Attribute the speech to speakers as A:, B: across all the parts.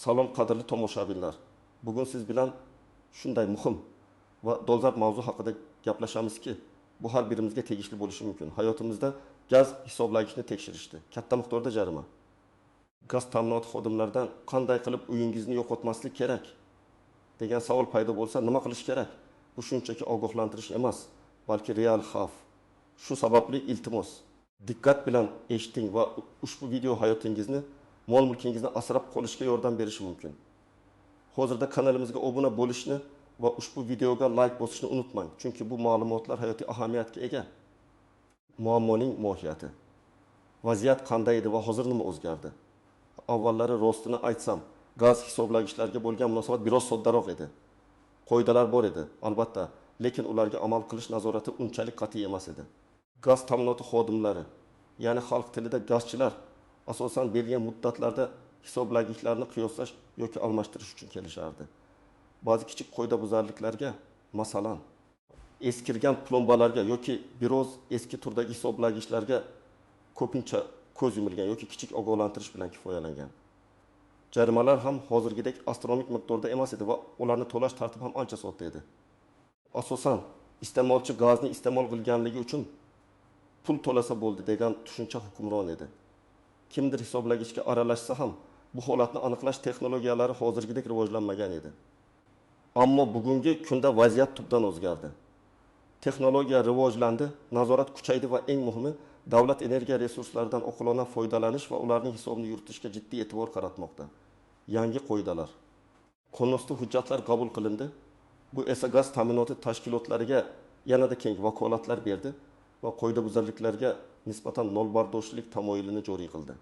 A: Salom qadrli tomoshabinlar. Bugun siz bilan shunday muhim va dolzarb mavzu haqida gaplashamizki, bu har birimizga tegishli bo'lishi mumkin. Hayotimizda gaz hisoblagichni tekshirishdi. Katta miqdorda jarima. Gaz ta'minoti xodimlaridan qanday qilib uyingizni yo'qotmaslik kerak degan savol paydo bo'lsa, nima qilish kerak? Bu shunchaki ogohlantirish emas, balki real xavf. Shu sababli iltimos, diqqat bilan eshiting va ushbu video hayotingizni, mol-mulkingizni asrab qolishga yordam berishi mumkin. Hozirda kanalimizga obuna bo'lishni va ushbu videoga like bosishni unutmang, chunki bu ma'lumotlar hayotiy ahamiyatga ega. Muammoning mohiyati. Vaziyat qanday edi va hozir nima o'zgardi? Avvallari rostini aytsam, gaz hisoblagichlarga bo'lgan munosabat biroz soddaroq edi. Qoidalar bor edi, albatta, lekin ularga amal qilish nazorati unchalik qat'iy emas edi. Gaz ta'minoti xodimlari, ya'ni xalq tilida gazchilar, asosan belgilangan muddatlarda hisoblagichlarni qiyoslash yoki almashtirish uchun kelishardi. Ba'zi kichik qoidabuzarliklarga, masalan, eskirgan plombalarga yoki biroz eski turdagi hisoblagichlarga ko'pincha ko'z yumilgan yoki kichik ogohlantirish bilan kifoyalangan. Jarimalar ham hozirgidek astronomik miqdorda emas edi va ularni to'lash tartibi ham ancha sodda edi. Asosan, iste'molchi gazni iste'mol qilganligi uchun pul to'lasa bo'ldi degan tushuncha hukmron edi. Kimdir hisoblagichga aralashsa ham bu holatni aniqlash texnologiyalari hozirgidek rivojlanmagan edi. Ammo bugungi kunda vaziyat tubdan o'zgardi. Texnologiya rivojlandi, nazorat kuchaydi va eng muhimi, davlat energiya resurslaridan oqilona foydalanish va ularning hisobini yuritishga jiddiy e'tibor qaratmoqda. Yangi qoidalar, qo'nnosli hujjatlar qabul qilindi. Bu esa gaz ta'minoti tashkilotlariga yanada keng vakolatlar berdi va qoidabuzarliklarga nisbatan nolbardoshlik tamoyilini joriy qildi.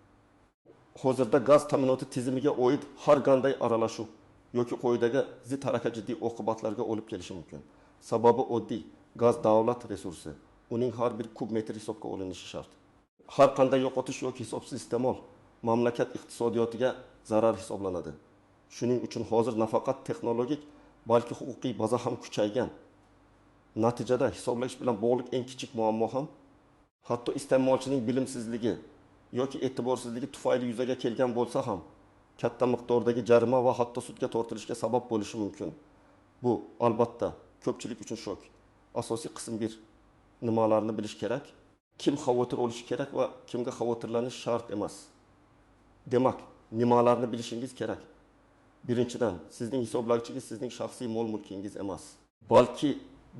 A: Hozirda gaz ta'minoti tizimiga oid har qanday aralashuv yoki qoidaga zid harakat jiddiy oqibatlarga olib kelishi mumkin. Sababi oddiy, gaz davlat resursi. Uning har bir kub metr hisobga olinishi shart. Har qanday yo'qotish yoki hisobsiz iste'mol mamlakat iqtisodiyotiga zarar hisoblanadi. Shuning uchun hozir nafaqat texnologik, balki huquqiy baza ham kuchaygan. Natijada hisoblagich bilan bog'liq eng kichik muammo ham, hatto iste'molchining bilimsizligi yoki e'tiborsizligi tufayli yuzaga kelgan bo'lsa ham, katta miqdordagi jarima va hatto sudga tortilishga sabab bo'lishi mumkin. Bu albatta ko'pchilik uchun shok. Asosiy qism 1. Nimalarni bilish kerak? Kim xavotir olishi kerak va kimga xavotirlanish shart emas? Demak, nimalarni bilishingiz kerak? Birinchidan, sizning hisoblagichingiz sizning shaxsiy mol-mulkingiz emas, balki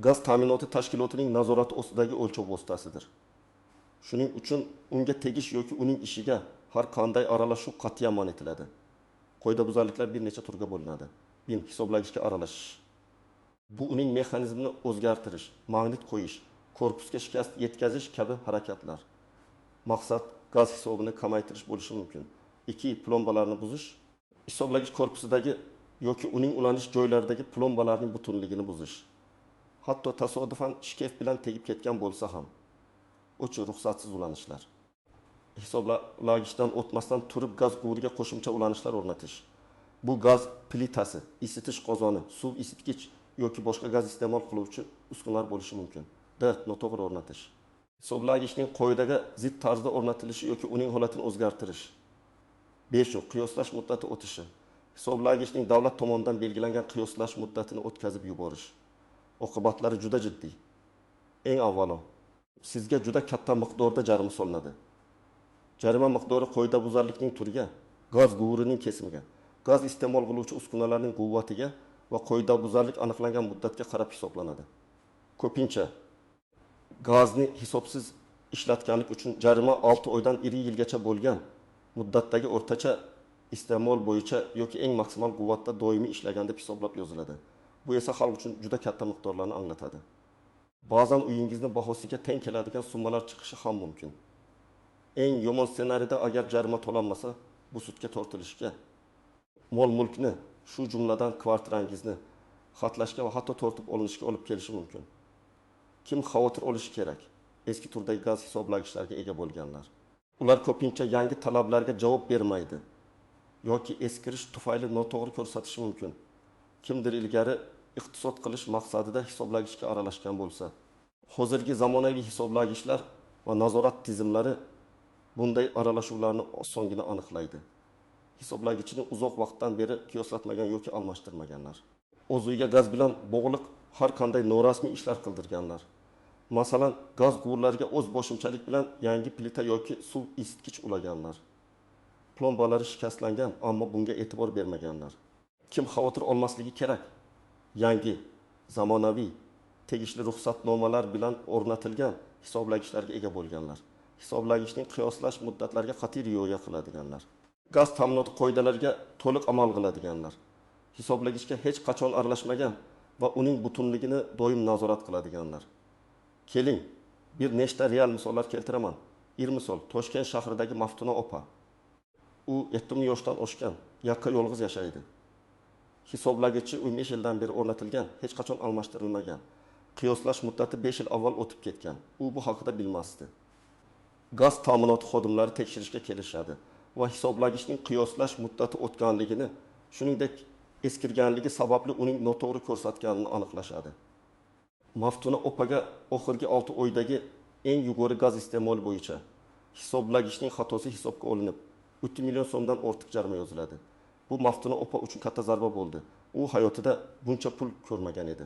A: gaz ta'minoti tashkilotining nazorati ostidagi o'lchov vositasidir. Shuning uchun unga tegish yoki uning ishiga har qanday aralashuv qat'iyan man etiladi. Qoidabuzarliklar bir necha turga bo'linadi. 1. Hisoblagichga aralashish. Bu uning mexanizmini o'zgartirish, magnit qo'yish, korpusga shikast yetkazish kabi harakatlar. Maqsad gaz hisobini kamaytirish bo'lishi mumkin. 2. Plombalarni buzish. Hisoblagich korpusidagi yoki uning ulanish joylaridagi plombalarning butunligini buzish. Hatto tasodifan shikast bilan tegib ketgan bo'lsa ham. O'chi ruxsatsiz ulanishlar. Hisoblagichdan o'tmasdan turib gaz quvuriga qo'shimcha ulanishlar o'rnatish. Bu gaz plitasi, isitish qozoni, suv isitgich yoki boshqa gaz iste'mol qiluvchi uskunalar bo'lishi mumkin. 4. Noto'g'ri o'rnatish. Hisoblagichning qoidaga zid tarzda o'rnatilishi yoki uning holatini o'zgartirish. 5. Qiyoslash muddati o'tishi. Hisoblagichning davlat tomonidan belgilangan qiyoslash muddatini o'tkazib yuborish. Oqibatlari juda jiddiy. Eng avvalo, sizga juda katta miqdorda jarima solinadi. Jarima miqdori qoidabuzarlikning turiga, gaz quvurining kesimiga, gaz iste'mol qiluvchi uskunalarning quvvatiga va qoidabuzarlik aniqlangan muddatga qarab hisoblanadi. Ko'pincha gazni hisobsiz ishlatganlik uchun jarima 6 oydan 2 yilgacha bo'lgan muddatdagi o'rtacha iste'mol bo'yicha yoki eng maksimal quvvatda doimiy ishlagan deb hisoblab yoziladi. Bu esa xalq uchun juda katta miqdorlarni anglatadi. Ba'zan uyingizni bahosiga teng keladigan summalar chiqishi ham mumkin. Eng yomon ssenariyda agar jarima to'lanmasa, bu sudga tortilishga, mol-mulkni, shu jumladan kvartirangizni xatlashga va hatto tortib olinishga olib kelishi mumkin. Kim xavotir olishi kerak? Eski turdagi gaz hisoblagichlariga ega bo'lganlar. Ular ko'pincha yangi talablarga javob bermaydi yoki eskirish tufayli noto'g'ri ko'rsatishi mumkin. Kimdir ilgari iqtisod qilish maqsadida hisoblagichga aralashgan bo'lsa, hozirgi zamonaviy hisoblagichlar va nazorat tizimlari bunday aralashuvlarni osongina aniqlaydi. hisoblagichini uzoq vaqtdan beri qiyoslatmagan yoki almashtirmaganlar. O'z uyiga gaz bilan bog'liq har qanday norasmiy ishlar qildirganlar. Masalan, gaz quvurlariga o'z boshimchalik bilan yangi plita yoki suv isitgich ulaganlar. Plombalari shikastlangan, ammo bunga e'tibor bermaganlar. Kim xavotir olmasligi kerak? Yangi, zamonaviy, tegishli ruxsatnomalar bilan o'rnatilgan hisoblagichlarga ega bo'lganlar. Hisoblagichning qiyoslash muddatlariga qat'iy rioya qiladiganlar. Gaz ta'minoti qoidalariga to'liq amal qiladiganlar. Hisoblagichga hech qachon aralashmagan va uning butunligini doim nazorat qiladiganlar. Keling, bir nechta real misollar keltiraman. Misol, Toshkent shahridagi Maftuna opa. U 70 yoshdan oshgan, yakka yolg'iz yashaydi. Hisoblagichi 15 yildan beri o'rnatilgan, hech qachon almashtirilmagan. Qiyoslash muddati 5 yil avval o'tib ketgan. U bu haqida bilmasdi. Gaz ta'minoti xodimlari tekshirishga kelishadi va hisoblagichning qiyoslash muddati o'tganligini, shuningdek eskirganligi sababli uning noto'g'ri ko'rsatganini aniqlashadi. Maftuna opaga oxirgi 6 oydagi eng yuqori gaz iste'moli bo'yicha hisoblagichning xatosi hisobga olinib, 3 million so'mdan ortiq jarima yoziladi. Bu Maftuna opa uchun katta zarba bo'ldi. U hayotida buncha pul ko'rmagan edi.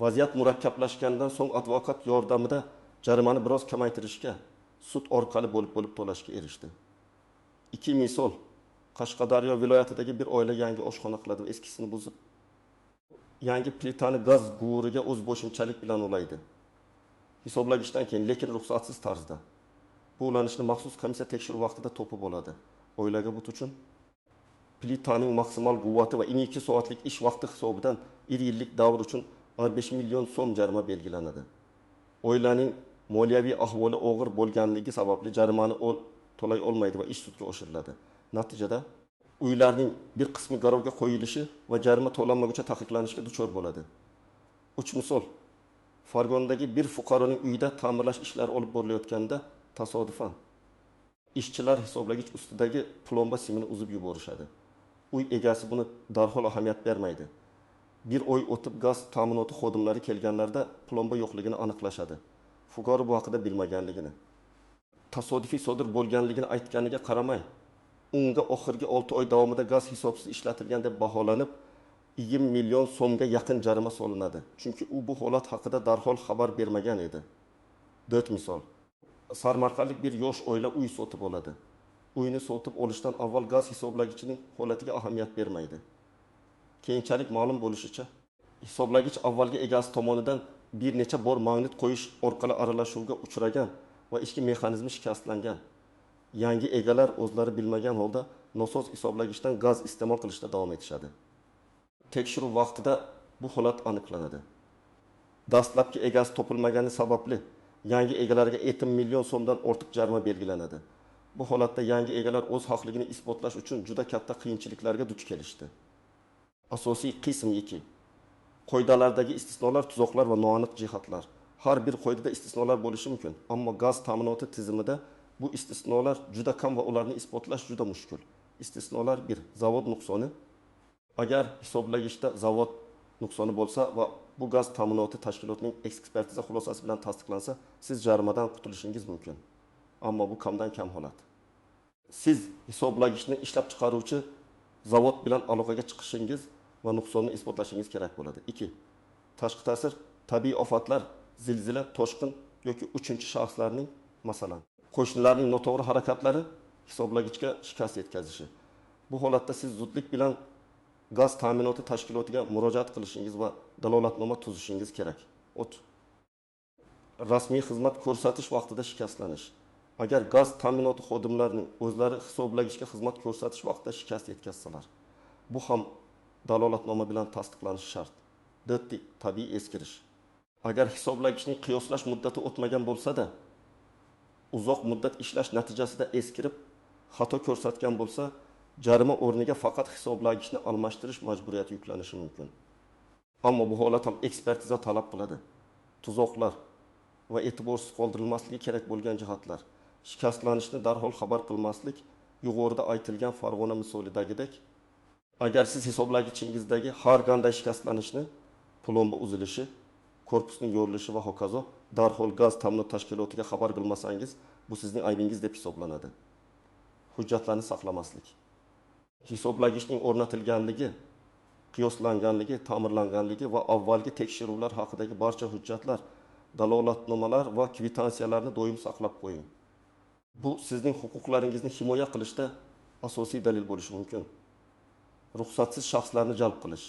A: Vaziyat murakkablashgandan so'ng advokat yordamida jarimani biroz kamaytirishga, sud orqali bo'lib to'lashga erishdi. 2 misol. Qashqadaryo viloyatidagi bir oila yangi oshxona qiladi va eskisini buzib, yangi plitani gaz quvuriga o'z boshimchalik bilan ulaydi. Hisoblagichdan keyin, lekin ruxsatsiz tarzda. Bu ulanishni maxsus komissiya tekshiruv vaqtida topib oladi. Oilaga bu uchun plitaning maksimal quvvati va 2 soatlik ish vaqti hisobidan 1 yillik davr uchun 5 million so'm jarima belgilanadi. Oilaning moliyaviy ahvoli og'ir bo'lganligi sababli jarimani to'lay olmaydi va ish sudga oshiriladi. Natijada uylarning bir qismi garovga qo'yilishi va jarima to'lanmaguncha taqiqlanishga duchor bo'ladi. 3 misol. Farg'onadagi bir fuqaroning uyida ta'mirlash ishlari olib borilayotganda tasodifan ishchilar hisoblagich ustidagi plomba simini uzib yuborishadi. Uy egasi buni darhol ahamiyat bermaydi. Bir oy o'tib gaz ta'minoti xodimlari kelganlarda plomba yo'qligini aniqlashadi. Fuqaro bu haqida bilmaganligini, tasodifiy sodir bo'lganligini aytganiga qaramay, unga oxirgi 6 oy davomida gaz hisobsiz ishlatilgan deb baholanib, 20 million so'mga yaqin jarima solinadi. Chunki u bu holat haqida darhol xabar bermagan edi. 4 misol. Samarqandlik bir yosh oila uy sotib oladi. Uyni sotib olishdan avval gaz hisoblagichining holatiga ahamiyat bermaydi. Keyinchalik ma'lum bo'lishicha, hisoblagich avvalgi egasi tomonidan bir necha bor magnit qo'yish orqali aralashuvga uchragan va ichki mexanizmi shikastlangan. Yangi egalar o'zlari bilmagan holda nosoz hisoblagichdan gaz iste'mol qilishda davom etishadi. Tekshiruv vaqtida bu holat aniqlanadi. Dastlabki egasi topilmagani sababli yangi egalarga 7 million so'mdan ortiq jarima belgilanadi. Bu holatda yangi egalar o'z haqligini isbotlash uchun juda katta qiyinchiliklarga duch kelishdi. Asosiy qism 2. Qoidalardagi istisnolar, tuzoqlar va noaniq jihatlar. Har bir qoidada istisnolar bo'lishi mumkin, ammo gaz ta'minoti tizimida bu istisnolar juda kam va ularni isbotlash juda mushkul. Istisnolar 1. Zavod nuqsoni. Agar hisoblagichda zavod nuqsoni bo'lsa va bu gaz ta'minoti tashkilotining ekspertiza xulosasi bilan tasdiqlansa, siz jarimadan qutulishingiz mumkin. Ammo bu kamdan kam holat. Siz hisoblagichni ishlab chiqaruvchi zavod bilan aloqaga chiqishingiz va nuqsonni isbotlashingiz kerak bo'ladi. 2. Tashqi ta'sir, tabiiy ofatlar, zilzila, toshqin yoki 3-shaxslarning, masalan, qo'shnilarning noto'g'ri harakatlari hisoblagichga shikast yetkazishi. Bu holatda siz zudlik bilan gaz ta'minoti tashkilotiga murojaat qilishingiz va dalolatnoma tuzishingiz kerak. 3. Rasmiy xizmat ko'rsatish vaqtida shikastlanish. Agar gaz ta'minoti xodimlarining o'zlari hisoblagichga xizmat ko'rsatish vaqtida shikast yetkazsalar, bu ham dalolatnoma bilan tasdiqlanishi shart. 4. Tabiiy eskirish. Agar hisoblagichning qiyoslash muddati o'tmagan bo'lsa-da, uzoq muddat ishlash natijasida eskirib, xato ko'rsatgan bo'lsa, jarima o'rniga faqat hisoblagichni almashtirish majburiyati yuklanishi mumkin. Ammo bu holat ham ekspertiza talab qiladi. Tuzoqlar va e'tiborsiz qoldirilmasligi kerak bo'lgan jihatlar. Shikastlanishni darhol xabar qilmaslik, yuqorida aytilgan Farg'ona misolidagidek, agar siz hisoblagichingizdagi har qanday shikastlanishni, plomba uzilishi, korpusning yorilishi va hokazo darhol gaz ta'minot tashkilotiga xabar qilmasangiz, bu sizning aybingiz deb hisoblanadi. Hujjatlarni saqlamaslik. hisoblagichning o'rnatilganligi, qiyoslanganligi, ta'mirlanganligi va avvalgi tekshiruvlar haqidagi barcha hujjatlar, dalolatnomalar va kvitansiyalarni doim saqlab qo'ying. Bu sizning huquqlaringizni himoya qilishda asosiy dalil bo'lishi mumkin. Ruxsatsiz shaxslarni jalb qilish,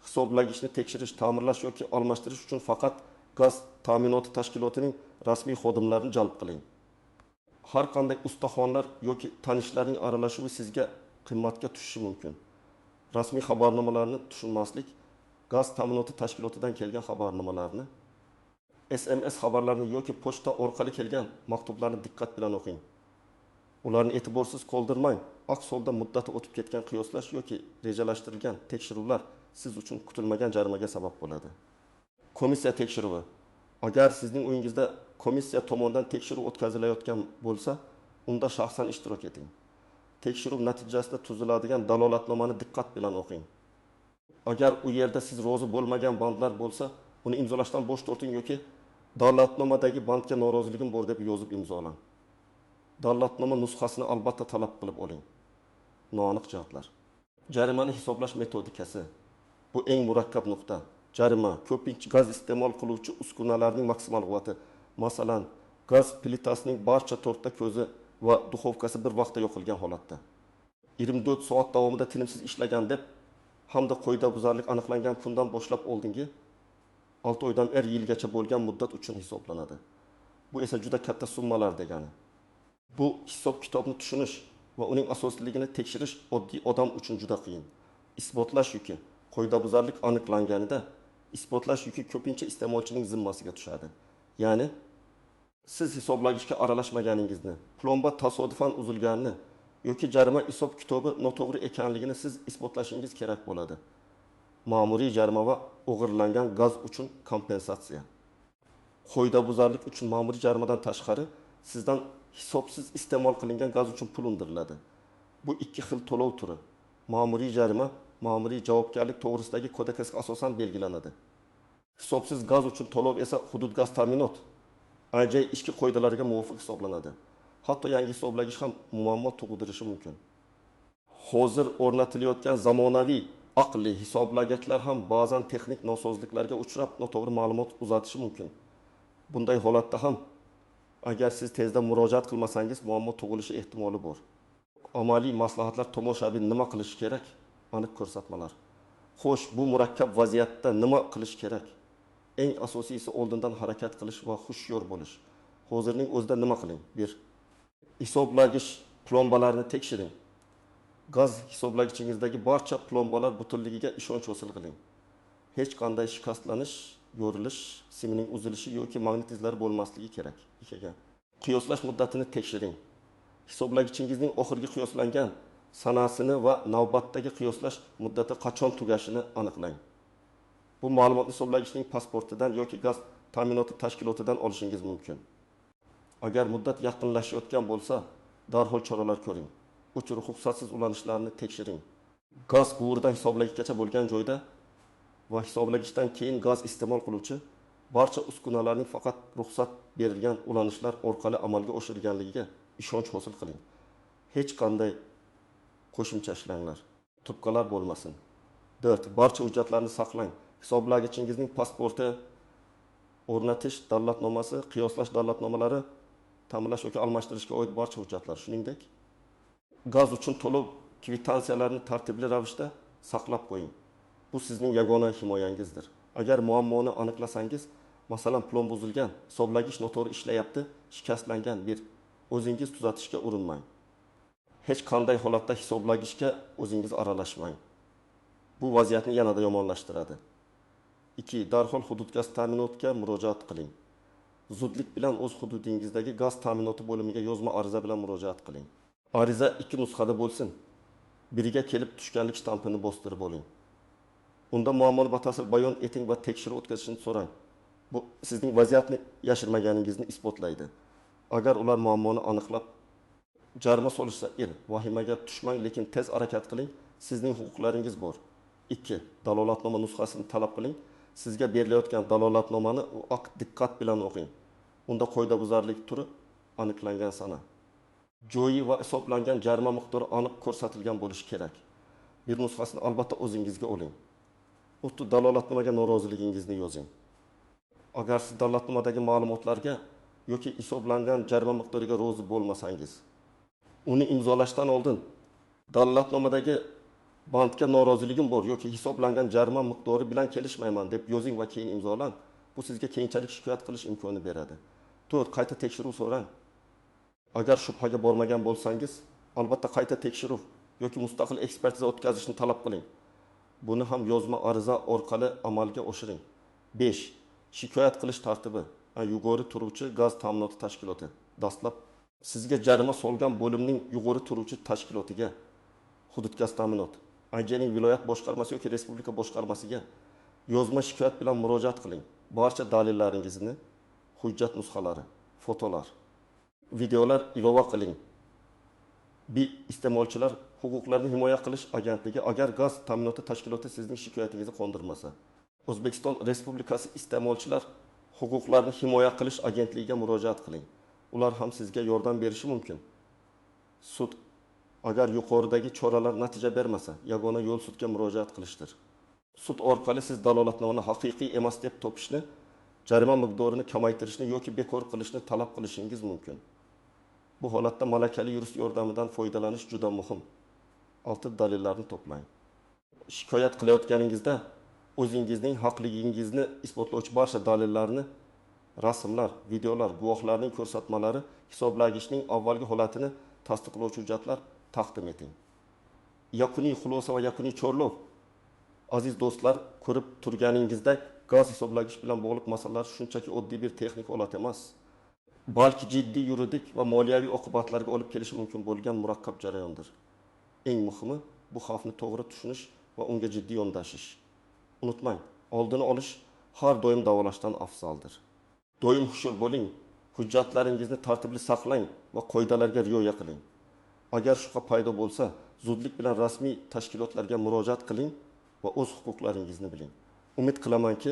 A: hisoblagichni tekshirish, ta'mirlash yoki almashtirish uchun faqat gaz ta'minoti tashkilotining rasmiy xodimlarini jalb qiling. Har qanday ustaxonlar yoki tanishlarning aralashuvi sizga qimmatga tushishi mumkin. Rasmiy xabarnomalarni tushunmaslik, gaz ta'minoti tashkilotidan kelgan xabarnomalarni, SMS xabarlarini yoki pochta orqali kelgan maktublarni diqqat bilan o'qing. Ularni e'tiborsiz qoldirmang. Aks holda muddati o'tib ketgan qiyoslash yoki rejalashtirilgan tekshiruvlar siz uchun kutilmagan jarimaga sabab bo'ladi. Komissiya tekshiruvi. Agar sizning uyingizda komissiya tomonidan tekshiruv o'tkazilayotgan bo'lsa, unda shaxsan ishtirok eting. Tekshiruv natijasida tuziladigan dalolatnomani diqqat bilan o'qing. Agar u yerda siz rozi bo'lmagan bandlar bo'lsa, uni imzolashdan bosh torting yoki dalolatnomadagi bandga noroziligim bor deb yozib imzolang. Dalolatnoma nusxasini albatta talab qilib oling. Noaniq jihatlar. Jarimani hisoblash metodikasi. Bu eng murakkab nuqta. Jarima ko'pincha gaz iste'mol qiluvchi uskunalarning maksimal quvvati, masalan, gaz plitasining barcha to'rtta ko'zi va duxovkasi bir vaqtda yo'qolgan holatda. 24 soat davomida tinimsiz ishlagan deb hamda qoidabuzarlik aniqlangan kundan boshlab oldingi 6 oydan yilgacha bo'lgan muddat uchun hisoblanadi. Bu esa juda katta summalar degani. Bu hisob kitobni tushunish va uning asosliligini tekshirish oddiy odam uchun juda qiyin. Isbotlash yuki, qoidabuzarlik aniqlanganida isbotlash yuki ko'pincha iste'molchining zimmasiga tushadi. Ya'ni siz hisoblagichga aralashmaganingizni, plomba tasodifan uzilganini yoki jarima hisob kitobi noto'g'ri ekanligini siz isbotlashingiz kerak bo'ladi. Ma'muriy jarima va o'g'irlangan gaz uchun kompensatsiya. Qoidabuzarlik uchun ma'muriy jarimadan tashqari sizdan hisobsiz iste'mol qilingan gaz uchun pul undiriladi. Bu ikki xil to'lov turi. Ma'muriy jarima ma'muriy javobgarlik to'g'risidagi kodeksga asosan belgilanadi. Hisobsiz gaz uchun to'lov esa hudud gaz ta'minot AJ ishki qoidalariga muvofiq hisoblanadi. Hatto yangi hisoblagich ham muammo tug'dirishi mumkin. Hozir o'rnatilayotgan zamonaviy aqlli hisoblagichlar ham ba'zan texnik nosozliklarga uchrab, noto'g'ri ma'lumot uzatishi mumkin. Bunday holatda ham agar siz tezda murojaat qilmasangiz muammo tug'ilishi ehtimoli bor. Amaliy maslahatlar tomoshabin nima qilish kerak? Aniq ko'rsatmalar. Xo'sh, bu murakkab vaziyatda nima qilish kerak? Eng asosiysi oldindan harakat qilish va xushyor bo'lish. Hozirning o'zida nima qiling? 1. Hisoblagich plombalarini tekshiring. Gaz hisoblagichingizdagi barcha plombalar butunligiga ishonch hosil qiling. Hech qanday shikastlanish, yorilish, simning uzilishi yoki magnit izlari bo'lmasligi kerak. 2. Qiyoslash muddatini tekshiring. Hisoblagichingizning oxirgi qiyoslangan sanasini va navbatdagi qiyoslash muddati qachon tugashini aniqlang. Bu ma'lumotni hisoblagichning pasportidan yoki gaz ta'minoti tashkilotidan olishingiz mumkin. Agar muddat yaqinlashayotgan bo'lsa, darhol choralar ko'ring. Uch ruxsatsiz ulanishlarni tekshiring. Gaz quvuridan hisoblagichgacha bo'lgan joyda va hisoblagichdan keyin gaz iste'mol qiluvchi barcha uskunalarning faqat ruxsat berilgan ulanishlar orqali amalga oshirilganligiga ishonch hosil qiling. Hech qanday qo'shimcha ishlanglar. Turtqalar bo'lmasin. 4. Barcha hujjatlarni saqlang. Hisoblagichingizning pasporti, o'rnatish dalolatnomasi, qiyoslash dalolatnomalari, ta'mirlash yoki almashtirishga oid barcha hujjatlar, shuningdek gaz uchun to'lov kvitansiyalarni tartibli ravishda saqlab qo'ying. Bu sizning yagona himoyangizdir. Agar muammoni aniqlasangiz, masalan, plomba buzilgan, hisoblagich noto'g'ri ishlayapti, shikastlangan bir o'zingiz tuzatishga urinmang. Hech qanday holatda hisoblagichga o'zingiz aralashmang. Bu vaziyatni yanada yomonlashtiradi. 2. Darhol hudud gaz ta'minotiga murojaat qiling. Zudlik bilan o'z hududingizdagi gaz ta'minoti bo'limiga yozma ariza bilan murojaat qiling. Ariza 2 nusxada bo'lsin. Biriga kelib tushganlik shtampini bostirib oling. Unda muammoni batafsil bayon eting va tekshiruv o'tkazishni so'rang. Bu sizning vaziyatni yashirmaganingizni isbotlaydi. Agar ular muammoni aniqlab jarima solishsa, vahimaga tushmang, lekin tez harakat qiling. Sizning huquqlaringiz bor. 2. Dalolatnoma nusxasini talab qiling. Sizga berilayotgan dalolatnomani diqqat bilan o'qing. Unda qoidabuzarlik turi aniqlangan sana. joyi va hisoblangan jarima miqdori aniq ko'rsatilgan bo'lishi kerak. Bir nusxasini albatta o'zingizga oling. O'ttu dalolatnomaga noroziligingizni yozing. Agar siz dalolatnomadagi ma'lumotlarga yoki hisoblangan jarima miqdoriga rozi bo'lmasangiz, uni imzolashdan oldin dalolatnomadagi bandga noroziligim bor yoki hisoblangan jarima miqdori bilan kelishmayman deb yozing va keyin imzolang. Bu sizga keyinchalik shikoyat qilish imkonini beradi. 4. Qayta tekshiruv so'rang. Agar shubhaga bormagan bo'lsangiz, albatta qayta tekshiruv yoki mustaqil ekspertiza o'tkazishni talab qiling. Buni ham yozma ariza orqali amalga oshiring. 5. Shikoyat qilish tartibi. Yuqori turuvchi gaz ta'minoti tashkiloti. Dastlab sizga jarima solgan bo'limning yuqori turuvchi tashkilotiga, hudud gaz ta'minot, Anjelining viloyat boshqarmasi yoki respublika boshqarmasiga yozma shikoyat bilan murojaat qiling. Barcha dalillaringizni, hujjat nusxalari, fotolar, videolar ilova qiling. Iste'molchilar huquqlarini himoya qilish agentligi agar gaz ta'minoti tashkiloti sizning shikoyatingizni qondirmasa, O'zbekiston Respublikasi iste'molchilar huquqlarini himoya qilish agentligiga murojaat qiling. Ular ham sizga yordam berishi mumkin. Sud agar yuqoridagi choralar natija bermasa, yagona yo'l sudga murojaat qilishdir. Sud orqali siz dalolatnomani haqiqiy emas deb topishni, jarima miqdorini kamaytirishni yoki bekor qilishni talab qilishingiz mumkin. Bu holatda malakali yurist yordamidan foydalanish juda muhim. 6. Dalillarni to'plang. Shikoyat qilayotganingizda o'zingizning haqligingizni isbotlovchi barcha dalillarni, rasmlar, videolar, guvohlarning ko'rsatmalari, hisoblagichning avvalgi holatini tasdiqlovchi hujjatlar taqdim eting. Yakuniy xulosa va yakuniy chorlov. Aziz do'stlar, ko'rib turganingizda gaz hisoblagich bilan bog'liq masalalar shunchaki oddiy bir texnik holat emas, balki jiddiy yuridik va moliyaviy oqibatlarga olib kelishi mumkin bo'lgan murakkab jarayondir. Eng muhimi bu xavfni to'g'ri tushunish va unga jiddiy yondashish. Unutmang, oldini olish har doim davolashdan afzaldir. Doim hushyor bo'ling, hujjatlaringizni tartibli saqlang va qoidalarga rioya qiling. Agar shubha paydo bo'lsa, zudlik bilan rasmiy tashkilotlarga murojaat qiling va o'z huquqlaringizni biling. Umid qilamanki,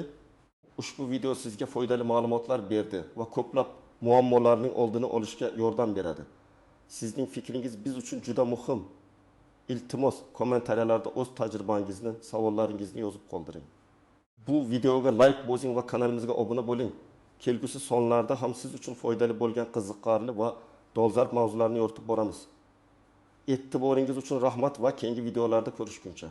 A: ushbu video sizga foydali ma'lumotlar berdi va ko'plab muammolarning oldini olishga yordam beradi. Sizning fikringiz biz uchun juda muhim. Iltimos, kommentariyalarda o'z tajribangizni, savollaringizni yozib qoldiring. Bu videoga like bosing va kanalimizga obuna bo'ling. Kelgusi sonlarda ham siz uchun foydali bo'lgan qiziqarli va dolzarb mavzularni yoritib boramiz. E'tiboringiz uchun rahmat va keyingi videolarda ko'rishguncha.